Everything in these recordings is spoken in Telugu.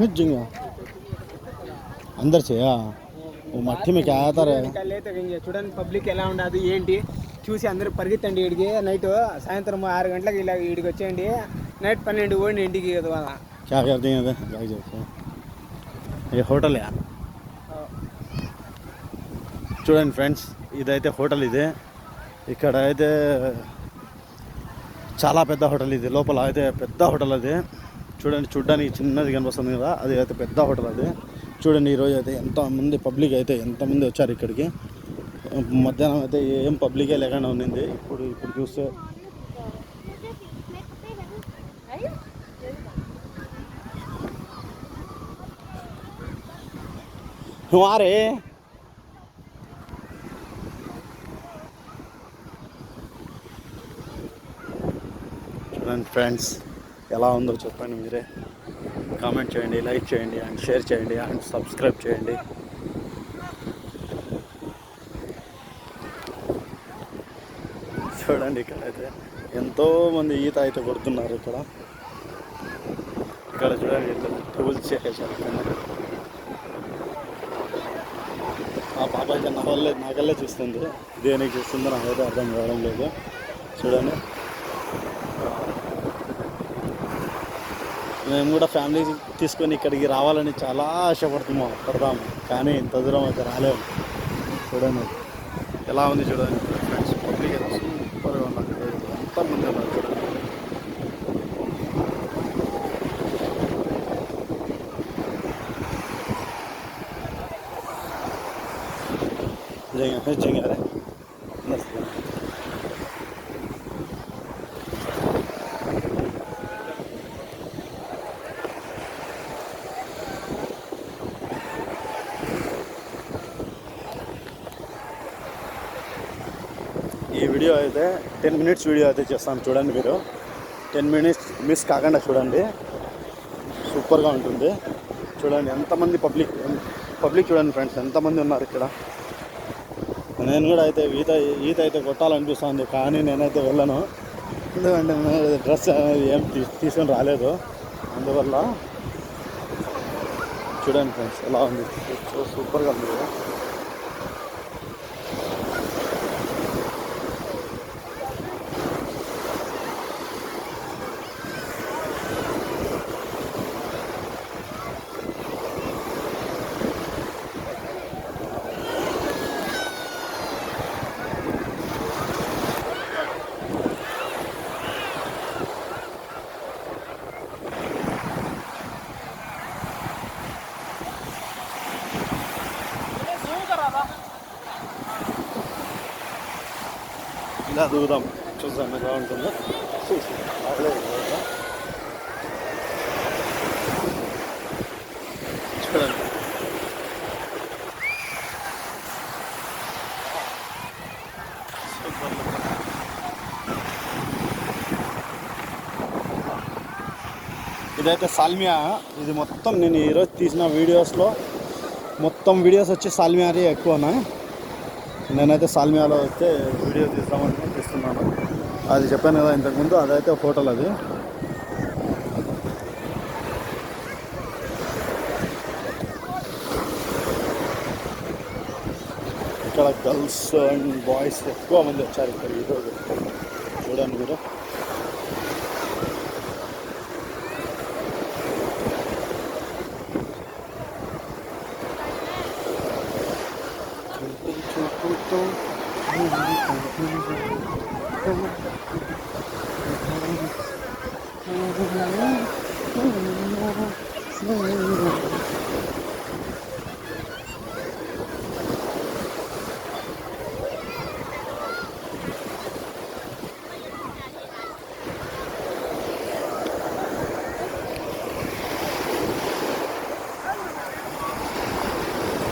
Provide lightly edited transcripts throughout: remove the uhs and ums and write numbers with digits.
झिंगा अंदर से वो मट्टी में क्या आता है చూడండి పబ్లిక్ ఎలా ఉండదు ఏంటి చూసి అందరూ పరిగెత్తండి ఈడికి నైట్ సాయంత్రం 6 గంటలకు ఇలా ఈడికి వచ్చేయండి నైట్ 12 పోండి ఇంటికి కదా क्या करते हैं ये होटल है చూడండి ఫ్రెండ్స్ ఇదైతే హోటల్ ఇదే ఇక్కడ అయితే చాలా పెద్ద హోటల్ ఇది లోపల అయితే పెద్ద హోటల్ అది చూడండి చూడడానికి చిన్నది కనిపిస్తుంది కదా అది అయితే పెద్ద హోటల్ అది చూడండి ఈరోజు అయితే ఎంతమంది పబ్లిక్ అయితే ఎంతమంది వచ్చారు ఇక్కడికి మధ్యాహ్నం అయితే ఏం పబ్లికే లేకుండా ఉండింది ఇప్పుడు చూస్తే వారే చూడండి ఫ్రెండ్స్ ఎలా ఉందో చెప్పండి మీరే కామెంట్ చేయండి లైక్ చేయండి అండ్ షేర్ చేయండి అండ్ సబ్స్క్రైబ్ చేయండి చూడండి ఇక్కడైతే ఎంతోమంది ఈత అయితే కొడుతున్నారు ఇక్కడ చూడండి టూల్స్ చేసేసారు ఆ పాప అయితే నాకల్లే చూస్తుంది దేనికి చూస్తుందో నాకైతే అర్థం కావడం లేదు చూడండి మేము కూడా ఫ్యామిలీ తీసుకొని ఇక్కడికి రావాలని చాలా ఆశపడతాము కానీ ఇంత దూరం అయితే రాలేము చూడండి ఎలా ఉంది చూడండి ఫ్రెండ్స్ పబ్లిక్ అయితే సూపర్గా ఉన్నారు ఎంతమంది ఉన్నారు చూడండి జంగారే ఈ వీడియో అయితే 10 మినిట్స్ వీడియో అయితే చేస్తాను చూడండి మీరు 10 మినిట్స్ మిస్ కాకుండా చూడండి సూపర్గా ఉంటుంది చూడండి ఎంతమంది పబ్లిక్ చూడండి ఫ్రెండ్స్ ఎంతమంది ఉన్నారు ఇక్కడ నేను కూడా అయితే ఈత అయితే కొట్టాలనిపిస్తుంది కానీ నేనైతే వెళ్ళను ఎందుకంటే డ్రెస్ అనేది ఏం తీసుకొని రాలేదు అందువల్ల చూడండి ఫ్రెండ్స్ ఎలా ఉంది సూపర్గా ఉంది కదా ఇలా దూరం చూద్దాం ఎలా ఉంటుందో చూడండి ఇదైతే సాల్మియా ఇది మొత్తం నేను ఈరోజు తీసిన వీడియోస్లో మొత్తం వీడియోస్ వచ్చి సాల్మియారే ఎక్కువనా నేనైతే సాల్మియాలో అయితే వీడియో తీస్తున్నాను అది చెప్పాను కదా ఇంతకుముందు అదైతే హోటల్ అది ఇక్కడ గర్ల్స్ అండ్ బాయ్స్ ఎక్కువ మంది వచ్చారు ఇక్కడ ఈరోజు చూడండి మీరు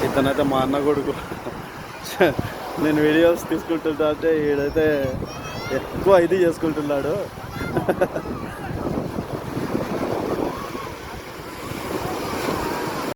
ఇతనైతే మా అన్న కొడుకు నేను వీడియోస్ తీసుకుంటుంటా అంటే ఈడైతే ఎక్కువ ఇది చేసుకుంటున్నాడు